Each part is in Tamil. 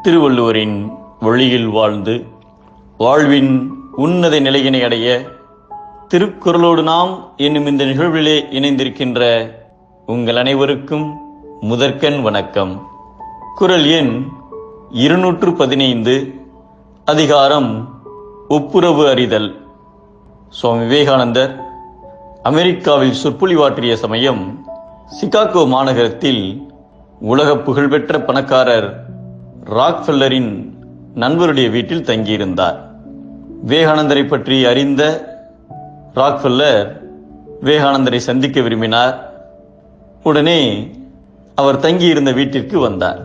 திருவள்ளுவரின் வழியில் வாழ்ந்து வாழ்வின் உன்னத நிலையினை அடைய திருக்குறளோடு நாம் என்னும் இந்த நிகழ்விலே இணைந்திருக்கின்ற உங்கள் அனைவருக்கும் முதற்கண் வணக்கம். குறள் எண் 215, அதிகாரம் ஒப்புரவு அறிதல். சுவாமி விவேகானந்தர் அமெரிக்காவில் சொற்பொழிவாற்றிய சமயம் சிகாகோ மாநகரத்தில் உலக புகழ்பெற்ற பணக்காரர் ராக்ஃபெல்லரின் நண்பருடைய வீட்டில் தங்கியிருந்தார். விவேகானந்தரை பற்றி அறிந்த ராக்ஃபெல்லர் விவேகானந்தரை சந்திக்க விரும்பினார். உடனே அவர் தங்கியிருந்த வீட்டிற்கு வந்தார்.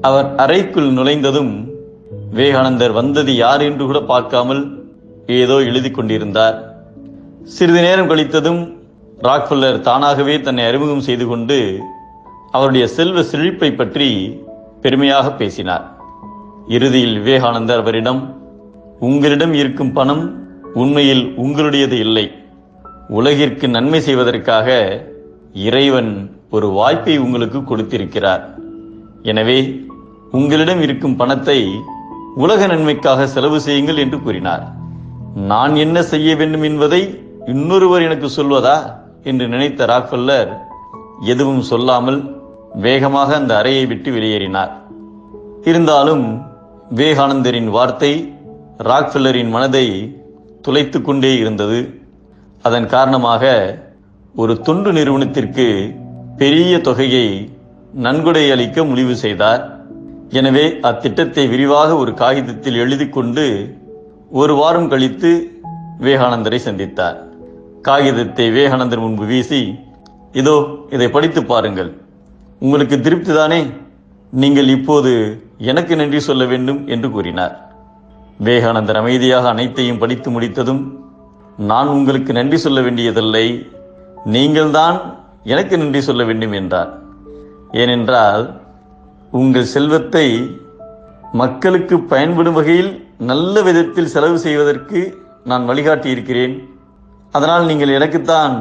அவர் அறைக்குள் நுழைந்ததும் விவேகானந்தர் வந்தது யார் என்று கூட பார்க்காமல் ஏதோ எழுதி கொண்டிருந்தார். சிறிது நேரம் கழித்ததும் ராக்ஃபெல்லர் தானாகவே தன்னை அறிமுகம் செய்து கொண்டு அவருடைய செல்வ செழிப்பை பற்றி பெருமையாக பேசினார். இறுதியில் விவேகானந்தர் அவரிடம், உங்களிடம் இருக்கும் பணம் உண்மையில் உங்களுடையது இல்லை. உலகிற்கு நன்மை செய்வதற்காக இறைவன் ஒரு வாய்ப்பை உங்களுக்கு கொடுத்திருக்கிறார். எனவே உங்களிடம் இருக்கும் பணத்தை உலக நன்மைக்காக செலவு செய்யுங்கள் என்று கூறினார். நான் என்ன செய்ய வேண்டும் என்பதை இன்னொருவர் எனக்கு சொல்வதா என்று நினைத்த ராக்ஃபெல்லர் எதுவும் சொல்லாமல் வேகமாக அந்த அறையை விட்டு வெளியேறினார். இருந்தாலும் விவேகானந்தரின் வார்த்தை ராக்ஃபெல்லரின் மனதை துளைத்து கொண்டே இருந்தது. அதன் காரணமாக ஒரு தொண்டு நிறுவனத்திற்கு பெரிய தொகையை நன்கொடை அளிக்க முடிவு செய்தார். எனவே அத்திட்டத்தை விரிவாக ஒரு காகிதத்தில் எழுதி கொண்டு ஒரு வாரம் கழித்து விவேகானந்தரை சந்தித்தார். காகிதத்தை விவேகானந்தர் முன்பு வீசி, இதோ இதை படித்து பாருங்கள், உங்களுக்கு திருப்தி தானே? நீங்கள் இப்போது எனக்கு நன்றி சொல்ல வேண்டும் என்று கூறினார். விவேகானந்தர் அமைதியாக அனைத்தையும் படித்து முடித்ததும், நான் உங்களுக்கு நன்றி சொல்ல வேண்டியதில்லை, நீங்கள்தான் எனக்கு நன்றி சொல்ல வேண்டும் என்றார். ஏனென்றால் உங்கள் செல்வத்தை மக்களுக்கு பயன்படும் வகையில் நல்ல விதத்தில் செலவு செய்வதற்கு நான் வழிகாட்டி இருக்கிறேன். அதனால் நீங்கள் எனக்குத்தான்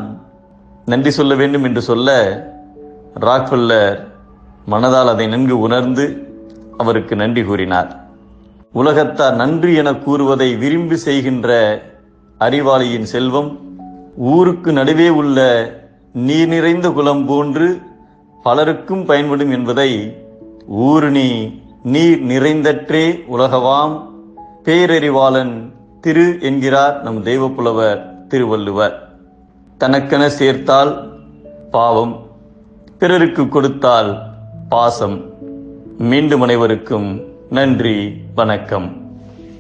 நன்றி சொல்ல வேண்டும் என்று சொல்ல ராக்ஃபெல்லர் மனதால் அதை நன்கு உணர்ந்து அவருக்கு நன்றி கூறினார். உலகத்தார் நன்றி என கூறுவதை விரும்பி செய்கின்ற அறிவாளியின் செல்வம் ஊருக்கு நடுவே உள்ள நீர் நிறைந்த குளம் போன்று பலருக்கும் பயன்படும் என்பதை ஊருணி நீர் நிறைந்தற்றே உலகவாம் பேரறிவாளன் திரு என்கிறார் நம் தெய்வப்புலவர் திருவள்ளுவர். தனக்கென சேர்த்தால் பாவம், பிறருக்கு கொடுத்தால் பாசம். மீண்டும் அனைவருக்கும் நன்றி, வணக்கம்.